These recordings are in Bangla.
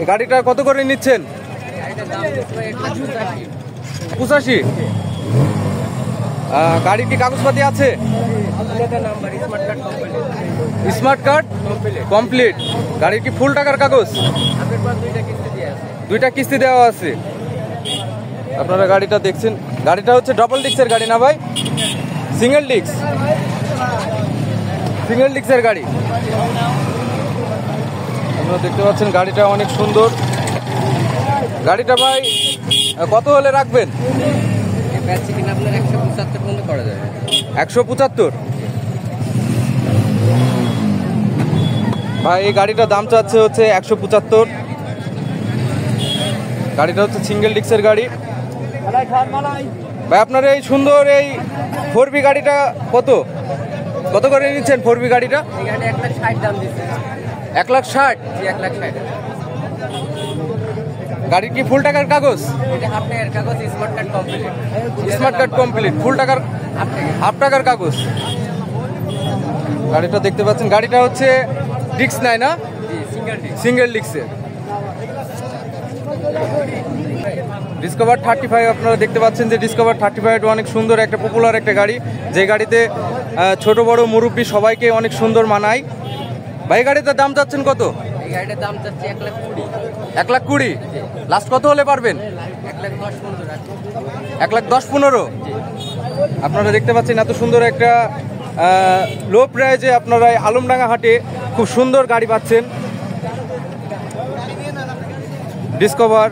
গাড়িটা কত করে নিচ্ছেন? 85। গাড়ির কি কাগজপাতি আছে? Smart card complete. গাড়ির কি ফুল টাকার কাগজ? দুইটা কিস্তি দেওয়া আছে। আপনারা গাড়িটা দেখছেন, গাড়িটা হচ্ছে ডবল ডিস্কের গাড়ি না ভাই? সিঙ্গেল ডিস্কের গাড়ি। আপনারা দেখতে পাচ্ছেন গাড়িটা অনেক সুন্দর। গাড়িটা ভাই কত হলে রাখবেন? 175। ভাই এই গাড়িটার দাম চাচ্ছে হচ্ছে 175। গাড়িটা হচ্ছে সিঙ্গেল ডিস্কের গাড়ি। ভাই আপনার এই সুন্দর এই 4B গাড়িটা কত করে নিচ্ছেন? 4B গাড়িটা 1,60,000 দাম দিচ্ছে। 1,60,000? 1,60,000। গাড়ির কি ফুল টাকার কাগজ? এটা হাফ টাকার কাগজ, স্মার্ট কার্ড কমপ্লিট। ফুল টাকার হাফ টাকার কাগজ। গাড়িটা দেখতে পাচ্ছেন, গাড়িটা হচ্ছে ডিস্ক নাই না? সিঙ্গেল ডিস্কের। ডিসকভার 35 আপনারা দেখতে পাচ্ছেন যে ডিসকভার 35 অনেক সুন্দর একটা পপুলার একটা গাড়ি, যে গাড়িতে ছোট বড় মুরব্বী সবাইকে অনেক সুন্দর মানায়। ভাই গাড়িটার দাম চাচ্ছেন কত? এই গাড়িটার দাম চাচ্ছে 1,20,000। 1,20,000? লাস্ট কত হলে পারবেন? 1,10,15। আপনারা দেখতে পাচ্ছেন এত সুন্দর একটা লো প্রাইজে আপনারা আলমডাঙ্গা হাটে খুব সুন্দর গাড়ি পাচ্ছেন। ডিসকভার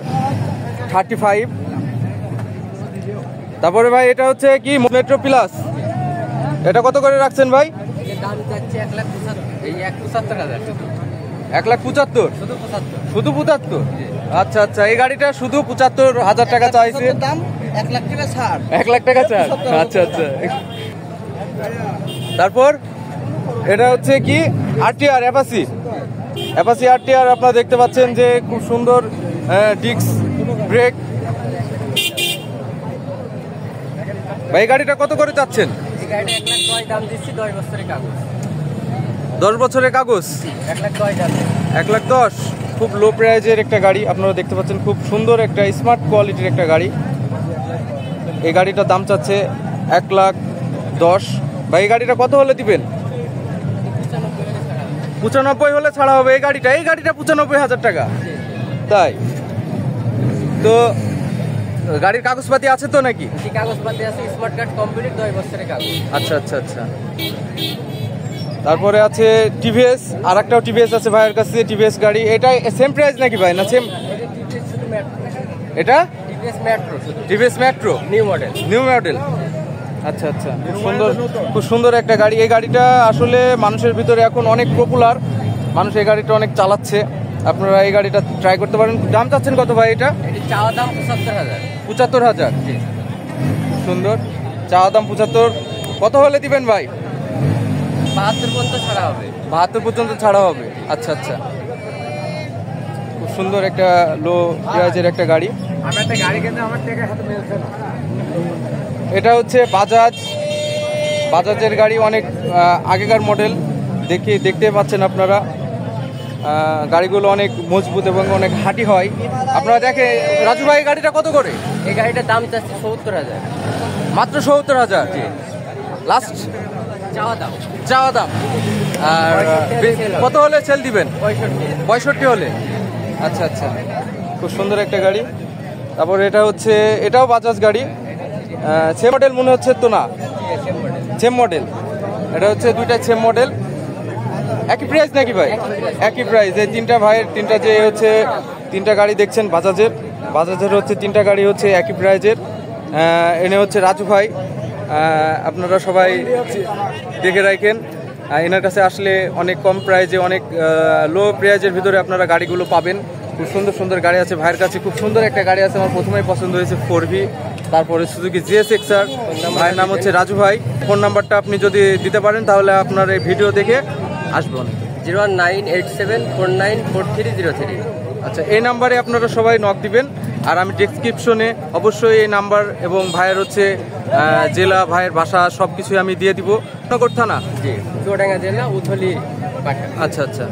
35। তারপরে ভাই এটা হচ্ছে কি মেট্রো প্লাস, এটা কত করে রাখছেন ভাই? দাম চাচ্ছে 1,75,000। 1,75,000? শুধু 75? আচ্ছা আচ্ছা, এই গাড়িটা শুধু 75,000 টাকা চাইছে। দাম 1,00,000 টাকা ছাড়। 1,00,000 টাকা ছাড়। আচ্ছা আচ্ছা। তারপর এটা হচ্ছে কি আরটিআর অ্যাপাচি আরটিআর। আপনারা দেখতে পাচ্ছেন যে খুব সুন্দর ডিস্ক ব্রেক। ভাই গাড়িটা কত করে চাচ্ছেন? এই গাড়িটা 1,10,000 দাম দিচ্ছি, 10 বছরের কাগজ। 10 বছরের কাগজ? 1,10,000 দাম। 1,10,000। খুব লো প্রাইজের একটা গাড়ি। আপনারা দেখতে পাচ্ছেন খুব সুন্দর একটা স্মার্ট কোয়ালিটির একটা গাড়ি। এই গাড়িটার দাম চাচ্ছে 1,10,000। ভাই এই গাড়িটা কত হলে দিবেন? 95 হলে ছাড়া হবে। এই গাড়িটা 95,000 টাকা? তাই তো গাড়ির কাগজপাতি আছে তো নাকি? কাগজপাতি আছে, স্মার্ট কার্ড কমপ্লিট, 10 বছরের কাগজ। আচ্ছা আচ্ছা আচ্ছা। তারপরে আছে টিভিএস, আর একটাও টিভিএস আছে ভাইয়ের কাছে, টিভিএস গাড়ি। এটা সেম প্রাইস নাকি ভাই, না সেম? এটা টিভিএস মেট্রো নিউ মডেল। আচ্ছা আচ্ছা, খুব সুন্দর একটা গাড়ি। এই গাড়িটা আসলে মানুষের ভিতরে এখন অনেক পপুলার, মানুষ এই গাড়িটা অনেক চালাচ্ছে। আপনারা এই গাড়িটা ট্রাই করতে পারেন। দাম চাচ্ছেন কত ভাই এটা? চাওয়া দাম 75,000। 75,000? সুন্দর, চাওয়া দাম 75। কত হলে দিবেন ভাই? 72 পর্যন্ত ছাড়া হবে। 72 পর্যন্ত ছাড়া হবে? আচ্ছা আচ্ছা, খুব সুন্দর একটা লো প্রাইজের একটা গাড়ি। আমি একটা গাড়ি কিনতে আমার টাকা হাতে মিলছে না। এটা হচ্ছে বাজাজের গাড়ি, অনেক আগেকার মডেল। দেখতে পাচ্ছেন আপনারা, গাড়িগুলো অনেক মজবুত এবং অনেক হাঁটি হয়। আপনারা দেখে রাজু ভাই গাড়িটা কত করে? এই গাড়িটার দাম চাচ্ছে 70,000। মাত্র 70,000? লাস্ট চাওয়া দাম। আর কত হলে সেল দিবেন? 65 হলে? আচ্ছা আচ্ছা, খুব সুন্দর একটা গাড়ি। তারপর এটাও বাজাজ গাড়ি। সেম মডেল মনে হচ্ছে তো না? Same model. এটা হচ্ছে দুইটা সেম মডেল। একই প্রাইস নাকি ভাই? একই প্রাইস। এই তিনটা ভাইয়ের তিনটা গাড়ি দেখছেন বাজাজের হচ্ছে তিনটা গাড়ি হচ্ছে একই প্রাইজের। এনে হচ্ছে রাজু ভাই। আপনারা সবাই দেখে রাখেন, এনার কাছে আসলে অনেক কম প্রাইজে, অনেক লো প্রাইজের ভিতরে আপনারা গাড়িগুলো পাবেন। খুব সুন্দর সুন্দর গাড়ি আছে ভাইয়ের কাছে। খুব সুন্দর একটা গাড়ি আছে, আমার প্রথমেই পছন্দ হয়েছে 4V। তারপরে সুজুকি GSX-R। ভাইয়ের নাম হচ্ছে রাজু ভাই। ফোন নাম্বারটা আপনি যদি দিতে পারেন তাহলে আপনার এই ভিডিও দেখে আসবেন। 01987494303। আচ্ছা, এই নাম্বারে আপনারা সবাই নক দিবেন। আর আমি ডেসক্রিপশনে অবশ্যই এই নাম্বার এবং ভাইয়ের হচ্ছে জেলা, ভাইয়ের বাসা সব কিছুই আমি দিয়ে দিব। নগর থানা, চুয়াডাঙ্গা জেলা, উথলি। আচ্ছা আচ্ছা।